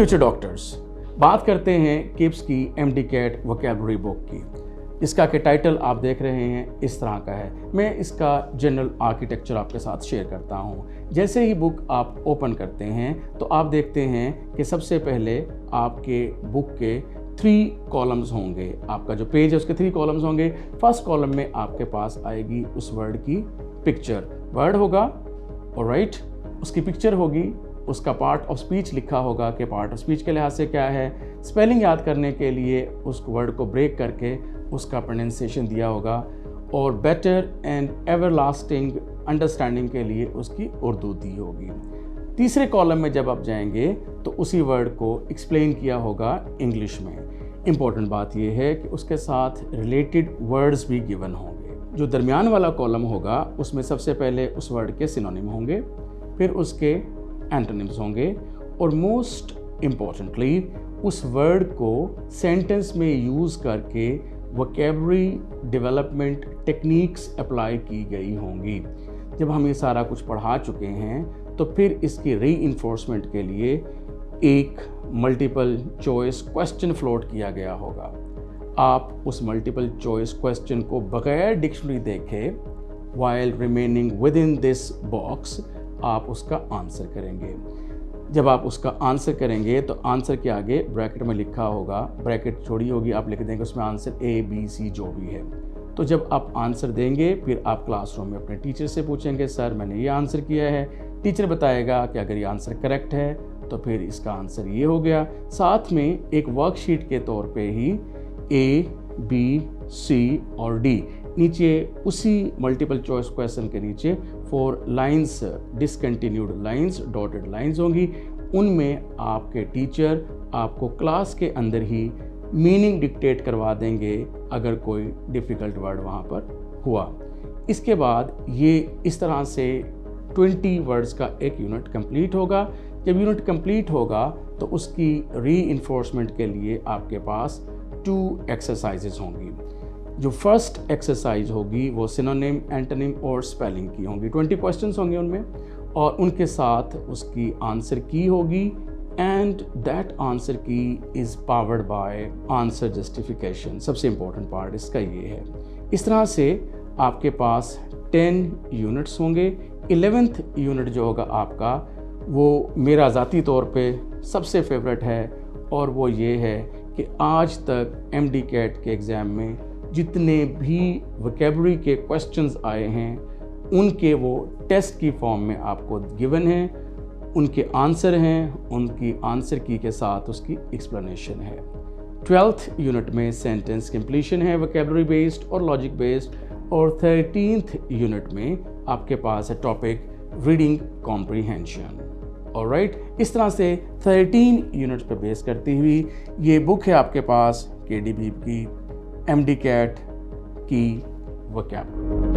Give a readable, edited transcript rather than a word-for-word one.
Future doctors, बात करते हैं किप्स की MD-CAT वोकैबुलरी बुक की। इसका के टाइटल आप देख रहे हैं इस तरह का है। मैं इसका जनरल आर्किटेक्चर आपके साथ शेयर करता हूँ। जैसे ही बुक आप ओपन करते हैं तो आप देखते हैं कि सबसे पहले आपके बुक के 3 कॉलम्स होंगे। आपका जो पेज है उसके 3 कॉलम्स होंगे। फर्स्ट कॉलम में आपके पास आएगी उस वर्ड की पिक्चर, वर्ड होगा ऑलराइट, उसकी पिक्चर होगी, उसका पार्ट ऑफ स्पीच लिखा होगा कि पार्ट ऑफ स्पीच के लिहाज से क्या है। स्पेलिंग याद करने के लिए उस वर्ड को ब्रेक करके उसका प्रोनाउंसिएशन दिया होगा, और बेटर एंड एवरलास्टिंग अंडरस्टैंडिंग के लिए उसकी उर्दू दी होगी। तीसरे कॉलम में जब आप जाएंगे तो उसी वर्ड को एक्सप्लेन किया होगा इंग्लिश में। इम्पॉर्टेंट बात यह है कि उसके साथ रिलेटेड वर्ड्स भी गिवन होंगे। जो दरमियान वाला कॉलम होगा उसमें सबसे पहले उस वर्ड के सिनोनिम होंगे, फिर उसके एंटोनिम्स होंगे, और मोस्ट इम्पॉर्टेंटली उस वर्ड को सेंटेंस में यूज़ करके वोकैबुलरी डेवलपमेंट टेक्निक्स अप्लाई की गई होंगी। जब हम ये सारा कुछ पढ़ा चुके हैं तो फिर इसकी रीइंफोर्समेंट के लिए एक मल्टीपल चॉइस क्वेश्चन फ्लोट किया गया होगा। आप उस मल्टीपल चॉइस क्वेश्चन को बगैर डिक्शनरी देखे while remaining with in this box आप उसका आंसर करेंगे। जब आप उसका आंसर करेंगे तो आंसर के आगे ब्रैकेट में लिखा होगा, ब्रैकेट छोड़ी होगी, आप लिख देंगे उसमें आंसर ABC जो भी है। तो जब आप आंसर देंगे फिर आप क्लासरूम में अपने टीचर से पूछेंगे, सर मैंने ये आंसर किया है। टीचर बताएगा कि अगर ये आंसर करेक्ट है तो फिर इसका आंसर ये हो गया। साथ में एक वर्कशीट के तौर पे ही A, B, C और D नीचे उसी मल्टीपल चॉइस क्वेश्चन के नीचे 4 lines, discontinued lines, dotted lines होंगी। उनमें आपके टीचर आपको क्लास के अंदर ही मीनिंग डिक्टेट करवा देंगे अगर कोई डिफ़िकल्ट वर्ड वहाँ पर हुआ। इसके बाद ये इस तरह से 20 वर्ड्स का एक यूनिट कंप्लीट होगा। जब यूनिट कंप्लीट होगा तो उसकी रीइंफोर्समेंट के लिए आपके पास 2 एक्सरसाइजेज होंगी। जो फर्स्ट एक्सरसाइज होगी वो सिनोनिम, एंटोनिम और स्पेलिंग की होंगी। 20 क्वेश्चंस होंगे उनमें, और उनके साथ उसकी आंसर की होगी, एंड दैट आंसर की is powered by answer justification. सबसे इम्पोर्टेंट पार्ट इसका ये है। इस तरह से आपके पास 10 यूनिट्स होंगे। 11th यूनिट जो होगा आपका वो मेरा ज़ाती तौर पे सबसे फेवरेट है, और वो ये है कि आज तक MD-CAT के एग्ज़ाम में जितने भी वोकैबुलरी के क्वेश्चंस आए हैं उनके वो टेस्ट की फॉर्म में आपको गिवन हैं, उनके आंसर हैं, उनकी आंसर की के साथ उसकी एक्सप्लेनेशन है। 12th यूनिट में सेंटेंस कंप्लीशन है वोकैबुलरी बेस्ड और लॉजिक बेस्ड, और 13th यूनिट में आपके पास है टॉपिक रीडिंग कॉम्प्रीहेंशन। ऑलराइट, इस तरह से 13 यूनिट्स पर बेस करती हुई ये बुक है आपके पास KDB की MD-CAT की वोकैबुलरी।